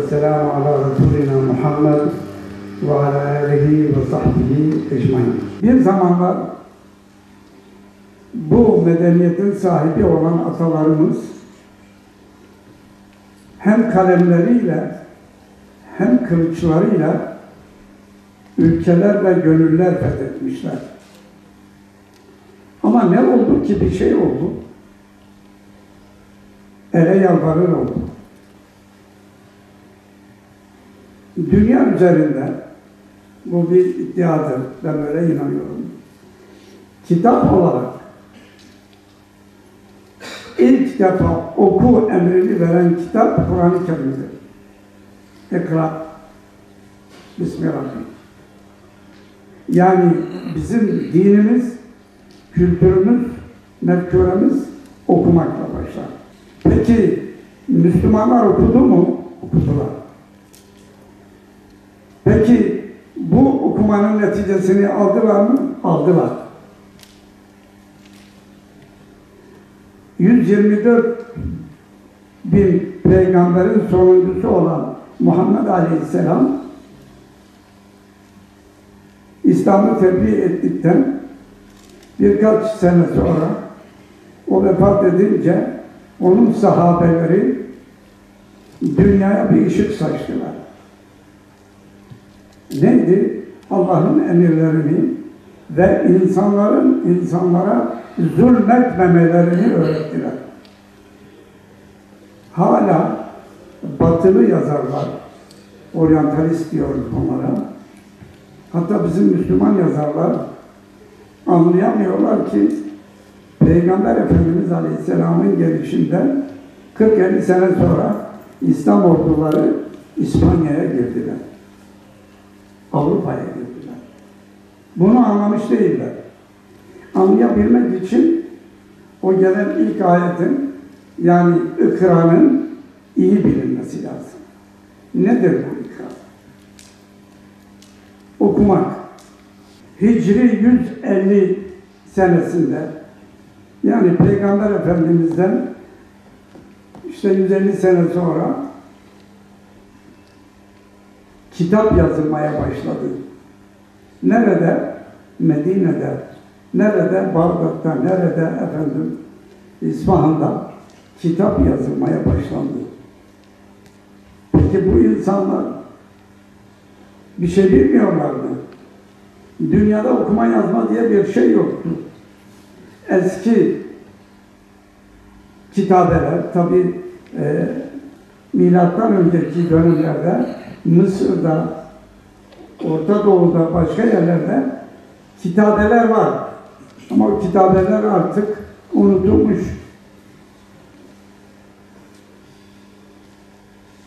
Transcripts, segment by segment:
Vesselamu ala Resulina Muhammed ve ala alihi ve sahbihi ecmaîn. Bir zamanlar bu medeniyetin sahibi olan atalarımız hem kalemleriyle hem kılıçlarıyla ülkeler ve gönüller fethetmişler. Ama ne oldu ki bir şey oldu? Ele yalvarır oldu. Dünya üzerinde, bu bir iddiadır, ben öyle inanıyorum. Kitap olarak ilk defa oku emrini veren kitap Kur'an-ı Kerim'dir. İkra, Bismillahirrahmanirrahim. Yani bizim dinimiz, kültürümüz, mefkuremiz okumakla başlar. Peki Müslümanlar okudu mu? Okudular. Peki bu okumanın neticesini aldılar mı? Aldılar. 124 bin peygamberin sonuncusu olan Muhammed Aleyhisselam İslam'ı tebliğ ettikten birkaç sene sonra o vefat edince onun sahabeleri dünyaya bir ışık saçtılar. Neydi? Allah'ın emirlerini ve insanlara zulmetmemelerini öğrettiler. Hala batılı yazarlar, oryantalist diyoruz onlara. Hatta bizim Müslüman yazarlar anlayamıyorlar ki Peygamber Efendimiz Aleyhisselam'ın gelişinden 40-50 sene sonra İslam orduları İspanya'ya girdiler. Avrupa'ya girdiler. Bunu anlamış değiller. Anlayabilmek için o gelen ilk ayetin, yani İkra'nın iyi bilinmesi lazım. Nedir bu İkra? Okumak. Hicri 150 senesinde, yani Peygamber Efendimiz'den işte 150 sene sonra kitap yazılmaya başladı. Nerede? Medine'de. Nerede? Bağdat'ta. Nerede? İsfahan'da kitap yazılmaya başlandı. Peki bu insanlar bir şey bilmiyorlardı. Dünyada okuma yazma diye bir şey yoktu. Eski kitabeler, tabi milattan önceki dönemlerde Mısır'da, Orta Doğu'da, başka yerlerde kitabeler var. Ama o kitabeler artık unutulmuş.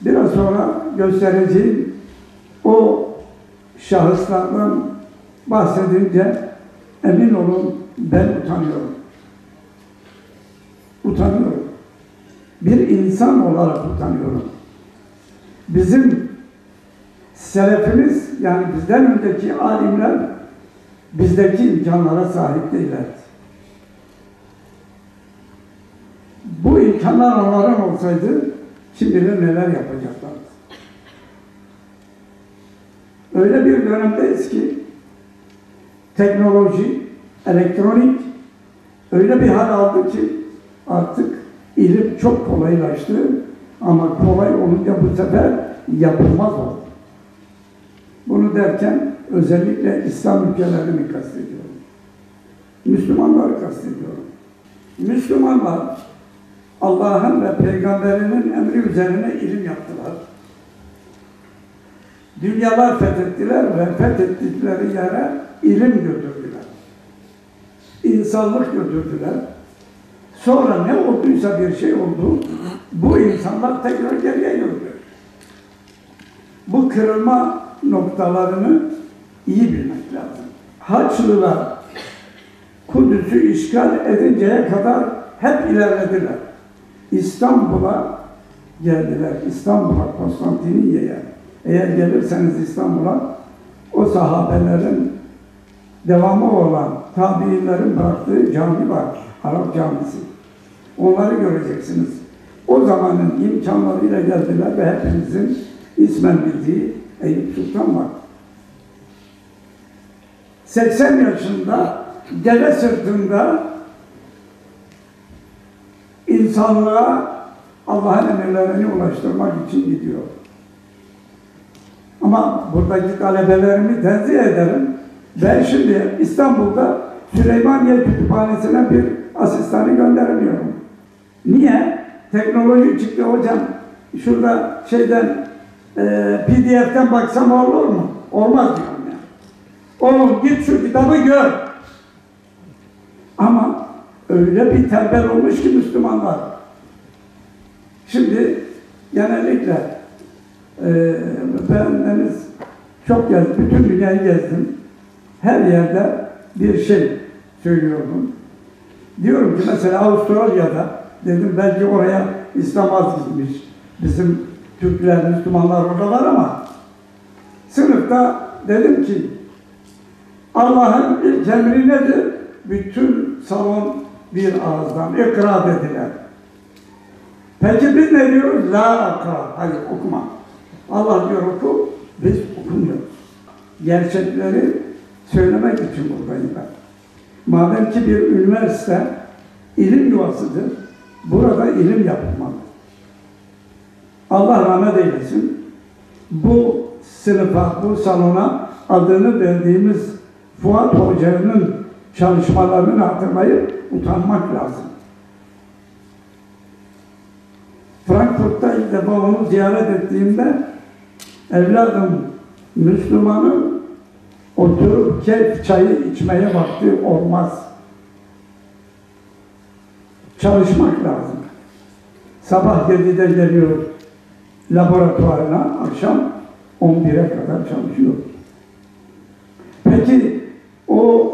Biraz sonra göstereceğim o şahıslardan bahsedince emin olun ben utanıyorum. Utanıyorum. Bir insan olarak utanıyorum. Bizim selefimiz, yani bizden önceki alimler bizdeki imkanlara sahip değiller. Bu imkanlar onların olsaydı kim bilir neler yapacaklardı. Öyle bir dönemdeyiz ki teknoloji, elektronik öyle bir hal aldı ki artık ilim çok kolaylaştı ama kolay olunca bu sefer yapılmaz oldu. Bunu derken özellikle İslam ülkelerini kastediyorum. Müslümanları kastediyorum. Müslümanlar Allah'ın ve Peygamberinin emri üzerine ilim yaptılar. Dünyalar fethettiler ve fethettikleri yere ilim götürdüler. İnsanlık götürdüler. Sonra ne olduysa bir şey oldu, bu insanlar tekrar geriye yürüdü. Bu kırılma noktalarını iyi bilmek lazım. Haçlılar Kudüs'ü işgal edinceye kadar hep ilerlediler. İstanbul'a geldiler. İstanbul'a, Konstantiniyye'ye. Eğer gelirseniz İstanbul'a, o sahabelerin devamı olan tabiinlerin bıraktığı cami var. Arap camisi. Onları göreceksiniz. O zamanın imkanlarıyla geldiler ve hepimizin ismen bildiği Eyüp Sultan var. 80 yaşında deve sırtında insanlığa Allah'ın emirlerini ulaştırmak için gidiyor. Ama buradaki talebelerimi tenzih ederim. Ben şimdi İstanbul'da Süleymaniye Kütüphanesi'ne bir asistanı gönderemiyorum. Niye? Teknoloji çıktı hocam. Şurada PDF'ten baksam olur mu? Olmaz diyorum ya. Oğlum git şu kitabı gör. Ama öyle bir tembel olmuş ki Müslümanlar. Şimdi genellikle ben çok gezdim, bütün dünyayı gezdim. Her yerde bir şey söylüyorum. Diyorum ki mesela Avustralya'da, dedim belki oraya İslam az gitmiş. Bizim Türkler, Müslümanlar orada var ama sınıfta dedim ki Allah'ın ilk emri nedir? Bütün salon bir ağızdan ikra dediler. Peki biz ne diyoruz? La akra. Hayır okuma. Allah diyor oku, biz okumuyoruz. Gerçekleri söylemek için buradayım ben. Madem ki bir üniversite ilim yuvasıdır, burada ilim yapılmalı. Allah rahmet eylesin. Bu sınıfa, bu salona adını verdiğimiz Fuat Hoca'nın çalışmalarını hatırlayıp utanmak lazım. Frankfurt'ta ilk defa onu ziyaret ettiğimde evladım Müslümanın oturup keyif çayı içmeye vakti olmaz. Çalışmak lazım. Sabah 7'de geliyor laboratuvarına, akşam 11'e kadar çalışıyor. Peki o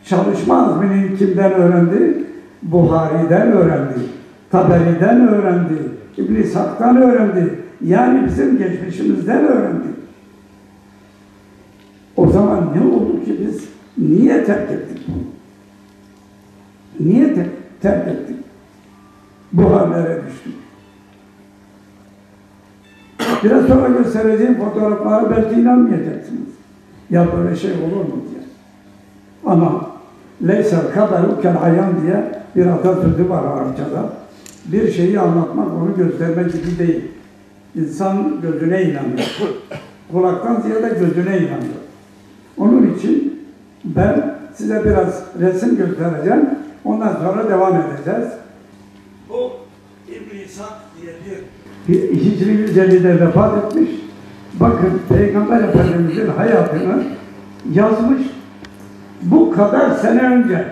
çalışma azmini kimden öğrendi? Buhari'den öğrendi, Taberi'den öğrendi, İbn-i İshak'tan öğrendi. Yani bizim geçmişimizden öğrendi. O zaman ne oldu ki biz niye terk ettik bunu? Niye terk ettik? Bu hallere düştük. Biraz sonra göstereceğim fotoğraflara belki inanmayacaksınız. Ya böyle şey olur mu diye. Ama leysel kaderu kel ayan diye bir atasözü var Arapçada. Bir şeyi anlatmak, onu göstermek gibi değil. İnsan gözüne inanıyor. Kulaktan ziyade gözüne inanıyor. Onun için ben size biraz resim göstereceğim. Ondan sonra devam edeceğiz. Bu İbn-i İshak diye bir Hicri 150'de vefat etmiş. Bakın Peygamber Efendimiz'in hayatını yazmış. Bu kadar sene önce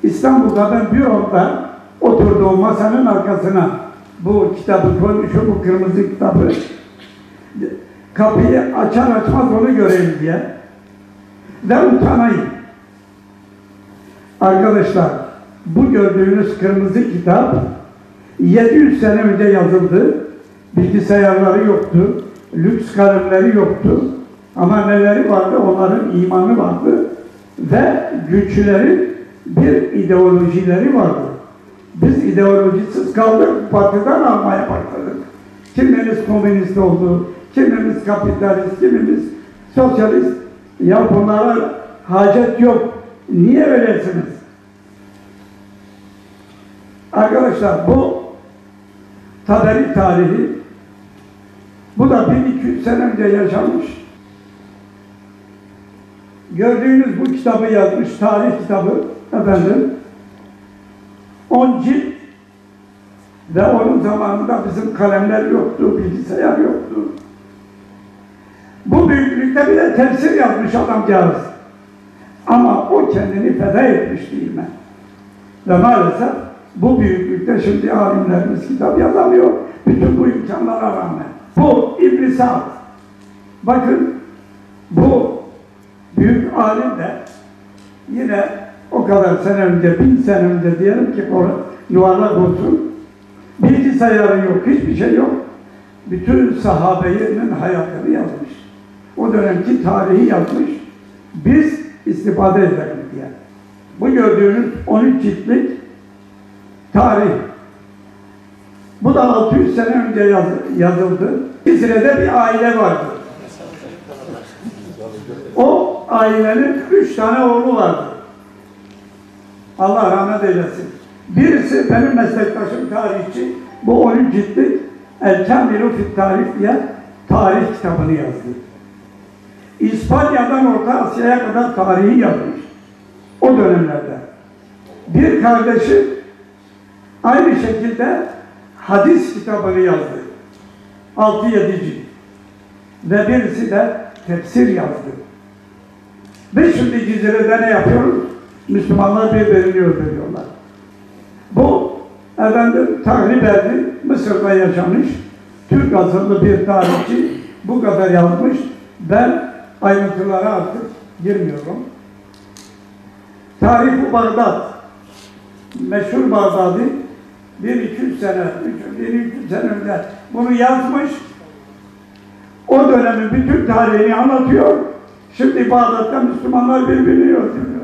İstanbul'da ben büromda oturduğum masanın arkasına bu kitabı koymuşum, bu kırmızı kitabı. Kapıyı açar açmaz onu göreyim diye. Ve utanayım. Arkadaşlar, bu gördüğünüz kırmızı kitap 700 sene önce yazıldı. Bilgisayarları yoktu, lüks kalemleri yoktu. Ama neleri vardı? Onların imanı vardı. Ve güçlerin bir ideolojileri vardı. Biz ideolojisiz kaldık, batıdan almaya başladık. Kimimiz komünist oldu, kimimiz kapitalist, kimimiz sosyalist. Ya bunlara hacet yok. Niye öylesiniz? Arkadaşlar bu Taberi tarihi, bu da 1200 sene önce yaşamış. Gördüğünüz bu kitabı yazmış, tarih kitabı efendim. 10 cilt ve onun zamanında bizim kalemler yoktu, bilgisayar yoktu. Bu büyüklükte bir de tefsir yazmış adamcağız. Ama o kendini feda etmiş değil mi? Ve maalesef bu büyüklükte şimdi alimlerimiz kitap yazamıyor. Bütün bu imkanlara rağmen. Bu İbn-i Sa'd. Bakın bu büyük alim de yine o kadar sene önce, 1000 sene önce diyelim ki yuvarlak olsun. Bilgisayarı yok, hiçbir şey yok. Bütün sahabenin hayatını yazmış. O dönemki tarihi yazmış. Biz istifade edelim diye. Bu gördüğünüz 13 ciltlik tarih. Bu Bu da 600 sene önce yazıldı. İsrail'de bir aile vardı. O ailenin 3 tane oğlu vardı. Allah rahmet eylesin. Birisi benim meslektaşım tarihçi. Bu 13 ciltlik El-Kamilu Fit Tarih diye tarih kitabını yazdı. İspanya'dan Orta Asya'ya kadar tarihi yazmış. O dönemlerde. Bir kardeşi aynı şekilde hadis kitabını yazdı. 6-7 cilt. Ve birisi de tefsir yazdı. Ve şimdi Cizire'de ne yapıyoruz? Müslümanlar birbirini öldürüyorlar. Bu efendim tahrip erdi, Mısır'da yaşamış, Türk asıllı bir tarihçi bu kadar yazmış. Ben ayrıntılara artık girmiyorum. Tarih-i Bağdat, meşhur Bağdadi, 1200 sene, 1300 sene önce bunu yazmış. O dönemin bütün tarihini anlatıyor. Şimdi Bağdat'ta Müslümanlar birbirini öldürüyor.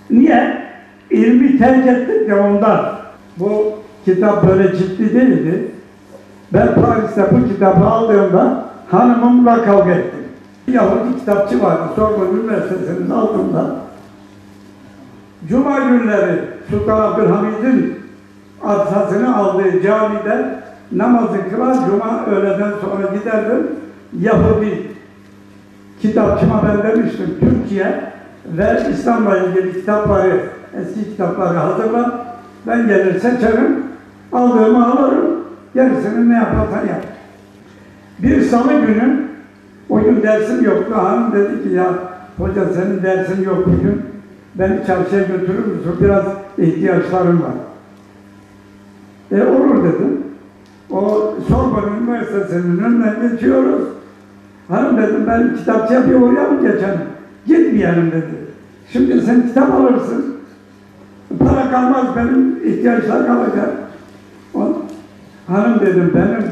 Niye? İlmi terk ettik de ondan. Bu kitap böyle ciddi değildi. Ben Paris'te bu kitabı aldığımda hanımımla kavga ettim. Yahudi kitapçı vardı, Sorbonne Üniversitesi'nin altında. Cuma günleri Sultan Abdülhamid'in arsasını aldığı camide namazı kılar, Cuma öğleden sonra giderdim. Yahudi kitapçıma ben demiştim, Türkiye ve İslam'la ilgili kitapları, eski kitapları hazırla, ben gelir seçerim, aldığımı alırım, gerisini ne yaparsan yap. Bir salı günü, o gün dersim yoktu, hanım dedi ki ya hoca senin dersin yok bugün, beni çarşıya götürür müsün, biraz ihtiyaçlarım var. Olur dedim. O Sorbonne Üniversitesi'nin önünden geçiyoruz. Hanım dedim ben kitapçıya bir uğrayalım geçelim. Gitmeyelim dedi. Şimdi sen kitap alırsın. Para kalmaz benim ihtiyaçlar kalacak. Hanım dedim benim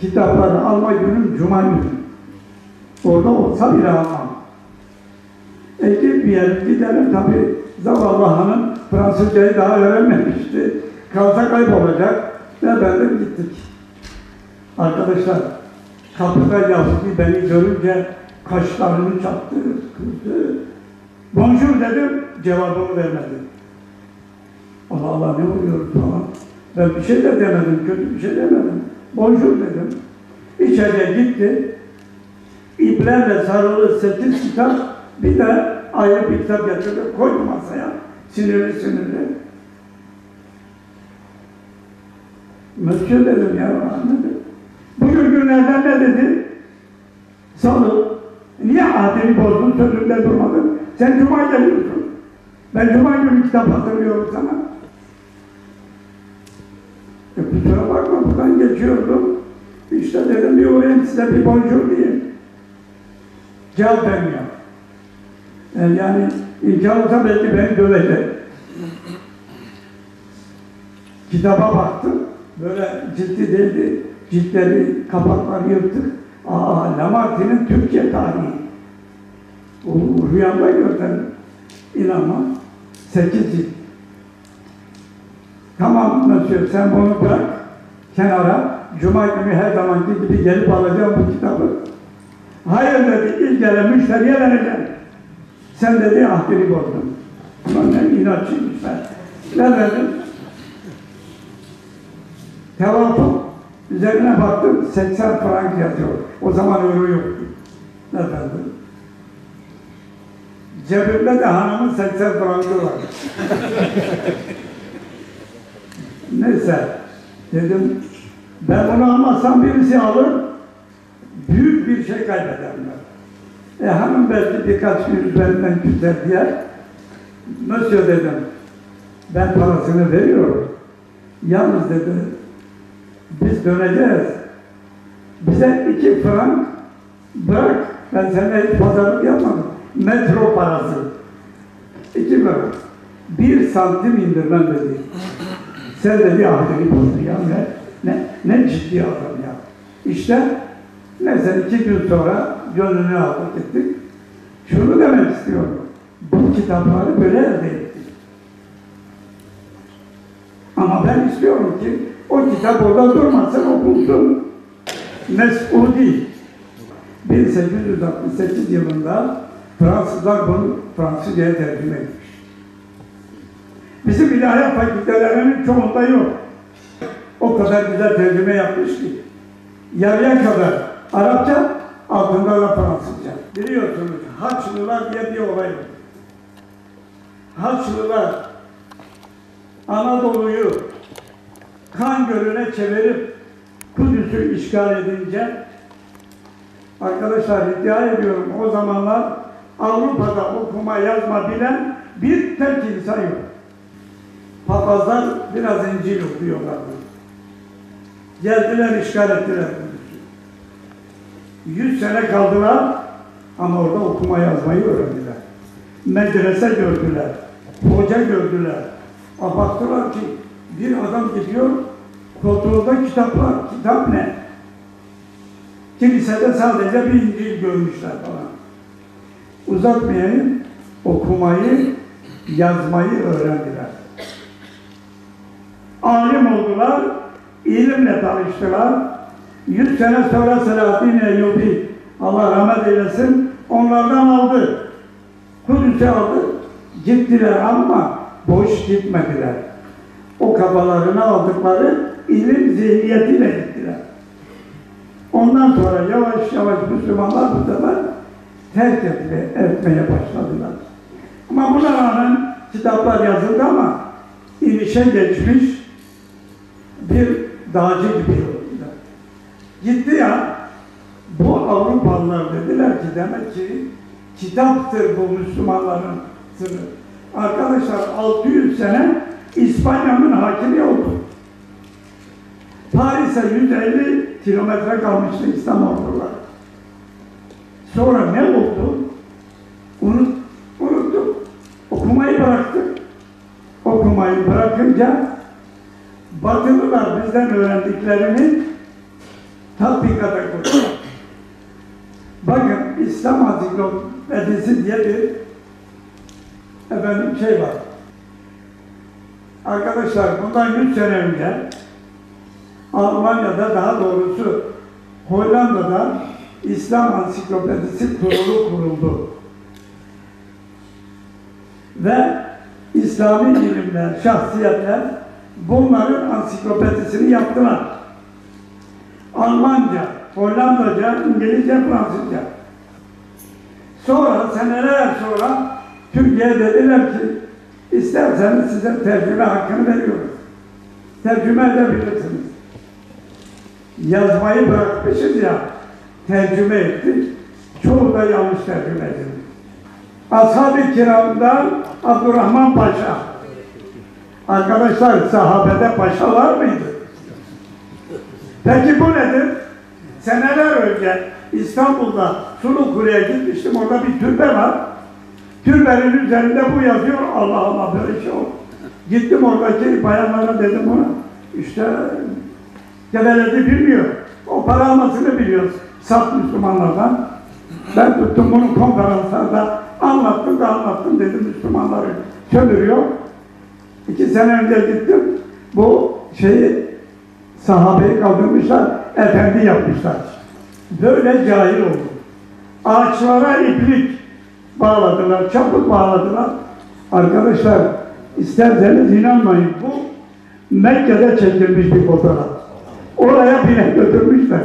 kitapları alma günüm Cuma günü. Orada olsa bile almam. Gitmeyelim gidelim tabi zavallı hanım Fransızcayı daha öğrenmemişti. Kalsa kaybolacak ve ben gittik. Arkadaşlar kapıda Yahudi beni görünce kaşlarını çattı, kızdı. Bonjour dedim, cevabımı vermedi. Allah Allah ne oluyor falan. Ben bir şey de demedim, kötü bir şey demedim. Bonjour dedim. İçeriye gitti. İplerle sarılı 8 kitap, bir de ayrı bir kitap getirdi, koydu masaya. Sinirli. Monsieur dedim ya, anladım. Bugün günlerden ne dedi? Salı. Niye ademi bozdun, sözünde durmadın? Sen Cuma geliyorsun. Ben Cuma günü kitap hatırlıyorum sana. Kusura bakma, buradan geçiyordum. İşte dedim bir uğrayayım size bir bonjour diyeyim. Cevap vermiyor. Yani imkan olsa belki beni dövecek. Kitaba baktım. Böyle ciddi değildi. Ciltleri, kapakları yırtık. Lamartine'in Türkiye tarihi. O rüyamda gördüm. İnanma. 8 cilt. Tamam Monsieur, sen bunu bırak. Kenara. Cuma günü her zamanki gibi gelip alacağım bu kitabı. Hayır dedi, ilk gelen müşteriye vereceğim. Sen dedi, ahdini bozdun. Ulan ne inatçıymış ben. Ne verdim? Tevafuk. Üzerine baktım, 80 frank yazıyor. O zaman euro yoktu. Ne verdim? Cebimde de hanımın 80 frankı var. Neyse, dedim, ben bunu almazsam birisi alır, büyük bir şey kaybederler. Hanım belki birkaç gün üzerinden küser diye, Monsieur dedim, ben parasını veriyorum. Yalnız dedi, biz döneceğiz. Bize 2 frank bırak, ben seninle hiç pazarlık yapmadım. Metro parası. 2 frank. 1 santim indirmem dedi. Sen dedi ahdini bozdu ya. Ne ciddi adam ya. İşte neyse 2 gün sonra gönlünü aldık ettik. Şunu demek istiyorum. Bu kitapları böyle elde ettik. Ama ben istiyorum ki o kitap orada durmasın, okunsun. Mes'udi 1868 yılında Fransızlar bunu Fransızca'ya tercüme etmiş. Bizim ilahiyat fakültelerinin çoğunda yok. O kadar güzel tercüme yapmış ki. Yarıya kadar Arapça, altında da Fransızca. Biliyorsunuz Haçlılar diye bir olay var. Haçlılar Anadolu'yu kan gölüne çevirip Kudüs'ü işgal edince, arkadaşlar iddia ediyorum o zamanlar Avrupa'da okuma yazma bilen bir tek insan yok. Papazlar biraz İncil okuyorlardı. Geldiler, işgal ettiler Kudüs'ü. 100 sene kaldılar ama orada okuma yazmayı öğrendiler. Medrese gördüler, hoca gördüler. Baktılar ki bir adam gidiyor, koltuğunda kitaplar, kitap ne? Kilisede sadece bir İncil görmüşler falan. Uzatmayayım, okumayı, yazmayı öğrendiler. Alim oldular, ilimle tanıştılar. 100 sene sonra Selahaddin Eyyubi, Allah rahmet eylesin, onlardan aldı. Kudüs'e aldı, gittiler ama boş gitmediler. O kafalarına aldıkları ilim zihniyetiyle gittiler. Ondan sonra yavaş yavaş Müslümanlar bu sefer terk etmeye başladılar. Ama buna rağmen kitaplar yazıldı ama inişe geçmiş bir dağcı gibi oldular. Gitti ya, bu Avrupalılar dediler ki demek ki kitaptır bu Müslümanların sırrı. Arkadaşlar 600 sene İspanya'nın hakimi oldu. Paris'e 150 kilometre kalmıştı İstanbullular. Sonra ne oldu? Unuttuk. Okumayı bıraktık. Okumayı bırakınca Batılılar bizden öğrendiklerini tatbikata koydular. Bakın İslam Ansiklopedisi diye bir şey var. Arkadaşlar bundan 100 sene önce Almanya'da, daha doğrusu Hollanda'da İslam Ansiklopedisi kuruldu. Ve İslami ilimler, şahsiyetler bunların ansiklopedisini yaptılar. Almanca, Hollandaca, İngilizce, Fransızca. Sonra, seneler sonra Türkiye'ye dediler ki isterseniz size tercüme hakkını veriyoruz. Tercüme edebilirsiniz. Yazmayı bırakmışız ya, tercüme ettik. Çoğu da yanlış tercüme edildi. Ashab-ı Kiram'dan Abdurrahman Paşa. Arkadaşlar sahabede paşa var mıydı? Peki bu nedir? Seneler önce İstanbul'da Sulukule'ye gitmiştim. Orada bir türbe var. Türbenin üzerinde bu yazıyor. Allah Allah, böyle şey oldu. Gittim oradaki bayanlara dedim ona. İşte geveledi bilmiyor. O para almasını biliyor. Saf Müslümanlardan. Ben tuttum bunu konferanslarda anlattım dedim, Müslümanları sömürüyor. 2 sene önce gittim. Bu sahabeyi kaldırmışlar, efendi yapmışlar. Böyle cahil oldu. Ağaçlara iplik bağladılar, çaput bağladılar. Arkadaşlar isterseniz inanmayın, bu Mekke'de çekilmiş bir fotoğraf. Oraya bile götürmüşler.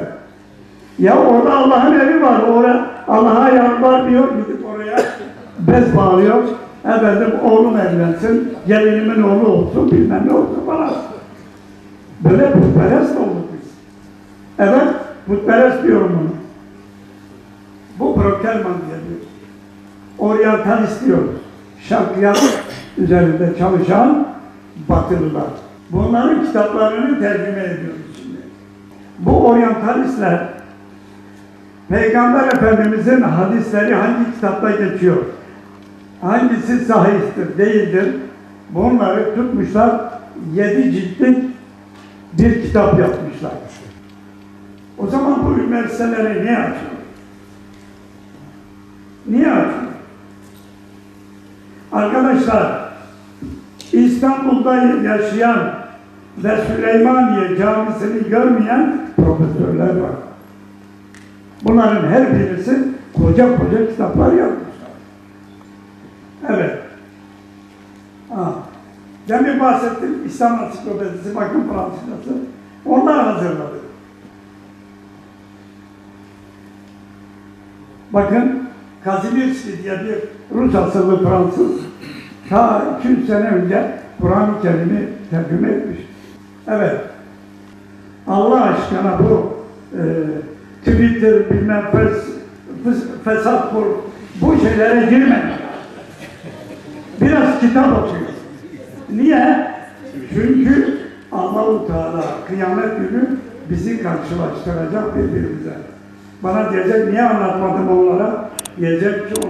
Ya orada Allah'ın evi var, oraya Allah'a yardım diyor, gidip oraya bez bağlıyor. Efendim oğlum evlensin, gelinimin oğlu olsun, bilmem ne olsun falan. Böyle putperest olduk biz. Evet, putperest diyorum bunu. Bu Brockelmann diye diyor. Oryantalist diyoruz. Şarkiyat üzerinde çalışan Batılılar. Bunların kitaplarını tercüme ediyoruz şimdi. Bu oryantalistler Peygamber Efendimiz'in hadisleri hangi kitapta geçiyor? Hangisi sahihtir, değildir? Bunları tutmuşlar, 7 ciltlik bir kitap yapmışlar. O zaman bu üniversiteleri niye açıyor? Niye açıyor? Arkadaşlar, İstanbul'da yaşayan ve Süleymaniye Camisi'ni görmeyen profesörler var. Bunların her birisi koca koca kitaplar yazmışlar. Evet. Demin bahsettim, İslam Ansiklopedisi, bakın Fransızcası. Onlar hazırladı. Bakın, Kazimierski diye bir Rus asıllı Fransız, ta 200 sene önce Kur'an-ı Kerim'i tercüme etmiş. Evet. Allah aşkına bu Twitter, bilmem fesat bu şeylere girmeyin. Biraz kitap okuyun. Niye? Çünkü Allah-u Teala kıyamet günü bizi karşılaştıracak birbirimize. Bana diyecek, niye anlatmadım onlara? Diyecek ki